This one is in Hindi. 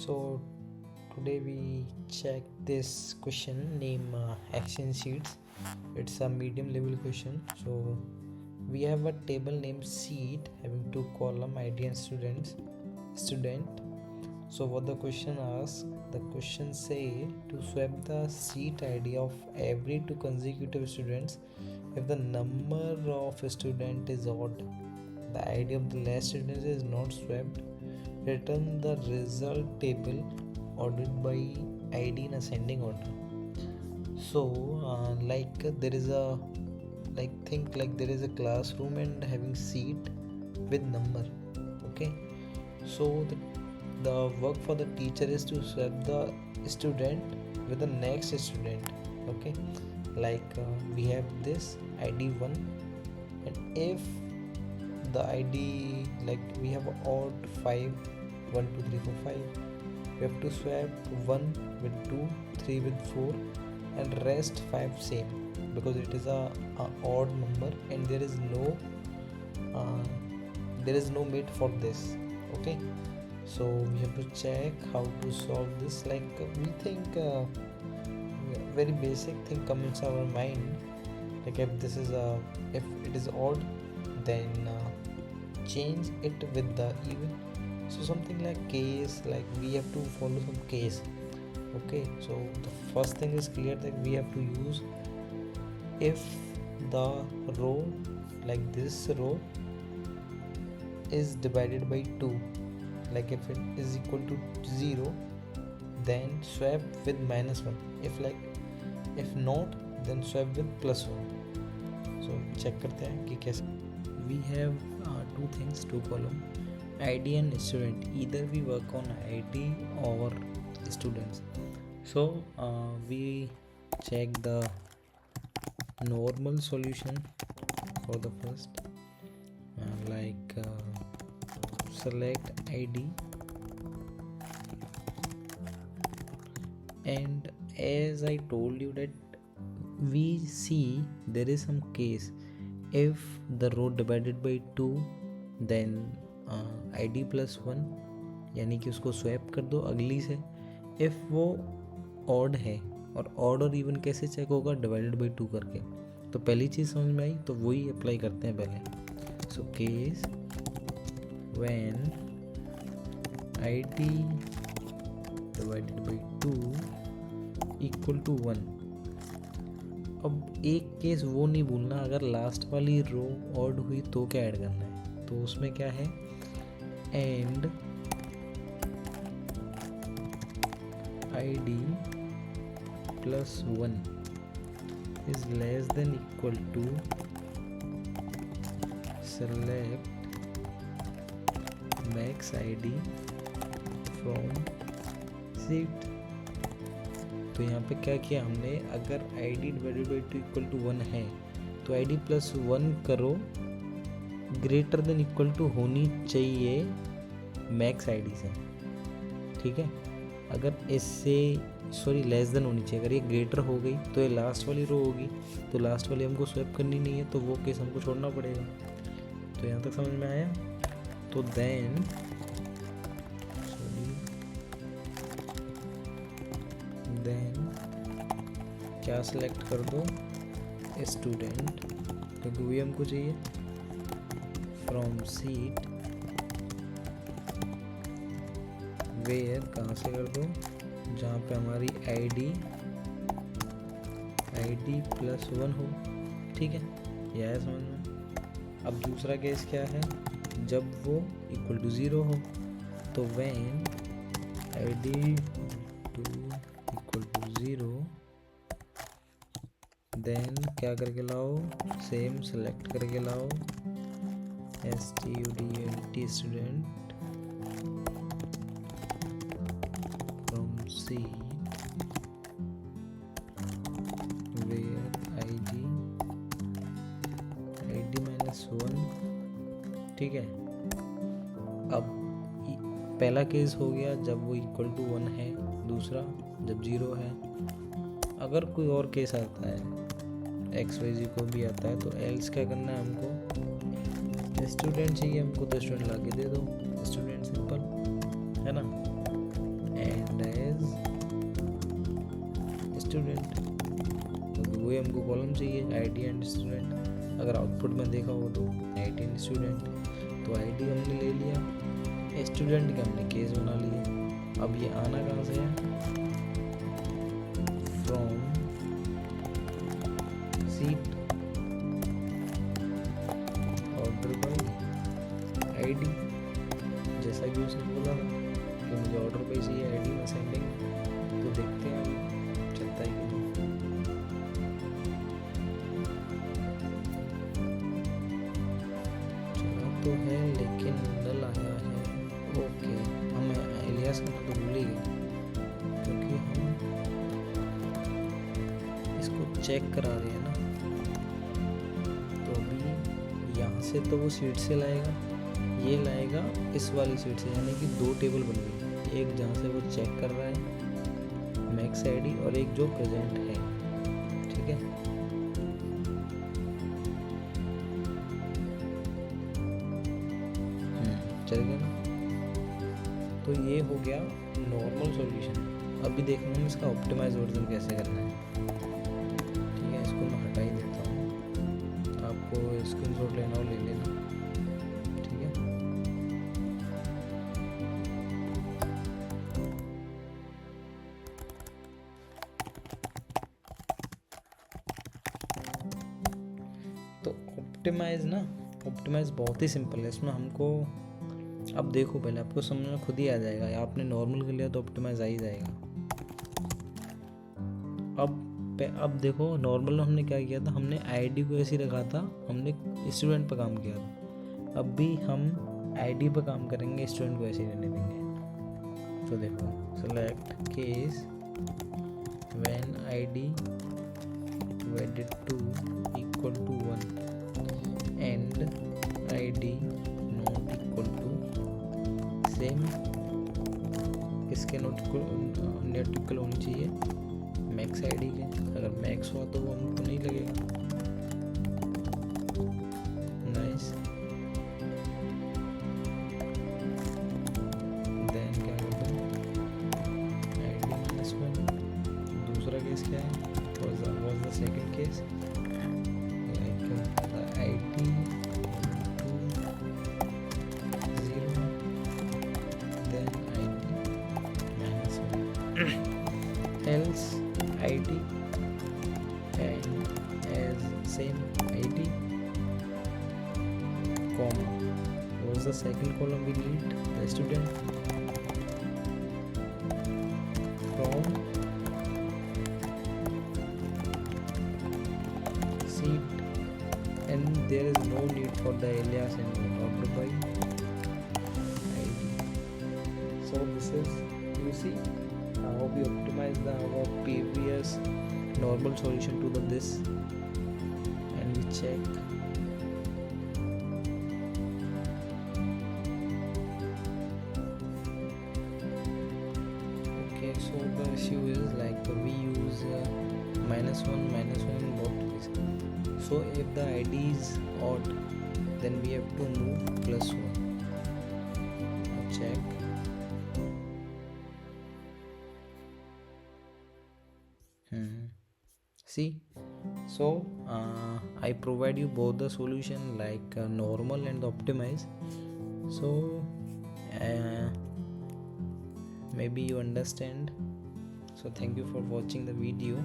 So today we check this question named Exchange Seats. It's a medium level question. So we have a table named seat having two column ID and student. So what the question asks, the question say to swap the seat ID of every two consecutive students if the number of student is odd. The ID of the last student is not swapped. Return the result table ordered by ID in ascending order. So there is a there is a classroom and having seat with number. Okay, so the work for the teacher is to swap the student with the next student. Okay, we have this ID 1, and if the ID we have odd 5 1 2 3 4 5, we have to swap 1 with 2, 3 with 4, and rest 5 same, because it is a odd number and there is no mate for this. Okay, so we have to check how to solve this. We think very basic thing comes in our mind, if it is odd, then change it with the even. So something like case, we have to follow some case. Okay, so the first thing is clear that we have to use if the row, this row is divided by 2, if it is equal to 0, then swap with -1. If not, then swap with +1. So check करते हैं कि कैसे. We have two things, two column, ID and student. Either we work on ID or students. So we check the normal solution for the first, select ID, and as I told you that we see there is some case. If the row divided by 2, then ID +1, यानी कि उसको स्वैप कर दो अगली से. इफ़ वो ऑड है, और ऑड और इवन कैसे चेक होगा, डिवाइडेड बाई 2 करके. तो पहली चीज़ समझ में आई, तो वही अप्लाई करते हैं पहले. So case when ID divided by 2 equal to 1. अब एक केस वो नहीं भूलना, अगर लास्ट वाली रो ऑड हुई तो क्या ऐड करना है. तो उसमें क्या है, and ID +1 is less than equal to select max ID from seat. तो यहाँ पे क्या किया हमने, अगर ID divided by 2 equal to 1 है तो ID +1 करो, ग्रेटर देन इक्वल टू होनी चाहिए मैक्स ID से. ठीक है, अगर लेस देन होनी चाहिए. अगर ये ग्रेटर हो गई तो ये लास्ट वाली रो होगी, तो लास्ट वाली हमको स्वैप करनी नहीं है, तो वो केस हमको छोड़ना पड़ेगा. तो यहाँ तक समझ में आया. तो देन क्या सेलेक्ट कर दो, स्टूडेंट, क्योंकि वही हमको चाहिए. फ्रॉम सीट वेयर, कहाँ से कर दो, जहाँ पे हमारी ID +1 हो. ठीक है, यह है समझ में. अब दूसरा केस क्या है, जब वो इक्वल टू 0 हो, तो when ID equal to 0, then क्या करके लाओ, सेम सेलेक्ट करके लाओ, STUDENT student from seat where ID -1. ठीक है, अब पहला केस हो गया जब वो इक्वल टू 1 है, दूसरा जब 0 है. अगर कोई और केस आता है, XYZ को भी आता है, तो एल्स क्या करना है हमको, स्टूडेंट चाहिए हमको तो स्टूडेंट ला के दे दो, स्टूडेंट सिंपल है ना. एंड एज स्टूडेंट, क्योंकि वही हमको कॉलम चाहिए, आईडी एंड स्टूडेंट। अगर आउटपुट में देखा हो तो आईडी एंड स्टूडेंट, तो आईडी हमने ले लिया, स्टूडेंट के हमने केस बना लिए। अब ये आना कहाँ से है, from seat order by ID, जैसा कि उसने बोला कि मुझे ऑर्डर बाय चाहिए आईडी में सेंडिंग। तो देखते हैं अब चलता है कि नहीं। चला तो है लेकिन नल आया है। ओके, हम एलियास करना तो भूल ही गए, क्योंकि हम इसको चेक करा रहे हैं ना। तो अभी यहाँ से तो वो सीट से लाएगा, ये लाएगा इस वाली सीट से, यानी कि दो टेबल बन गई, एक जहाँ से वो चेक कर रहा है मैक्स आईडी और एक जो प्रेजेंट है। ठीक है, चल गया ना। तो ये हो गया नॉर्मल सॉल्यूशन। अभी देखना है इसका ऑप्टिमाइज वर्जन कैसे करना है। ठीक है, इसको मैं हटा ही देता हूँ, आपको स्क्रीनशॉट लेना हो ले लेना। ठीक है, तो ऑप्टिमाइज बहुत ही सिंपल है। इसमें हमको, अब देखो पहले आपको समझना खुद ही आ जाएगा, या आपने नॉर्मल कर लिया तो ऑप्टिमाइज आ ही जाएगा। अब देखो, नॉर्मल में हमने क्या किया था, हमने आईडी को ऐसे ही रखा था, हमने स्टूडेंट पर काम किया था। अब भी हम आईडी पर काम करेंगे, स्टूडेंट को ऐसे ही रहने देंगे। तो देखो, select case when ID divided to equal to 1 and ID not equal to same. किसके नॉट इक्वल होनी चाहिए, मैक्स आईडी के। अगर मैक्स हुआ तो वो हमको नहीं लगेगा। नाइस, देन क्या करता हूँ, आईडी -1। दूसरा केस क्या है, was the second case, like the ID 0 then ID -1 else ID and as same ID comma was the second column we need the student from seat, and there is no need for the alias and order by ID. So this is, you see how we optimize our previous normal solution to this, and we check. Okay, so the issue is like we use -1 in both cases. So if the ID is odd, then we have to move +1. Now check. See, so I provide you both the solution, like normal and optimize. So maybe you understand. So thank you for watching the video.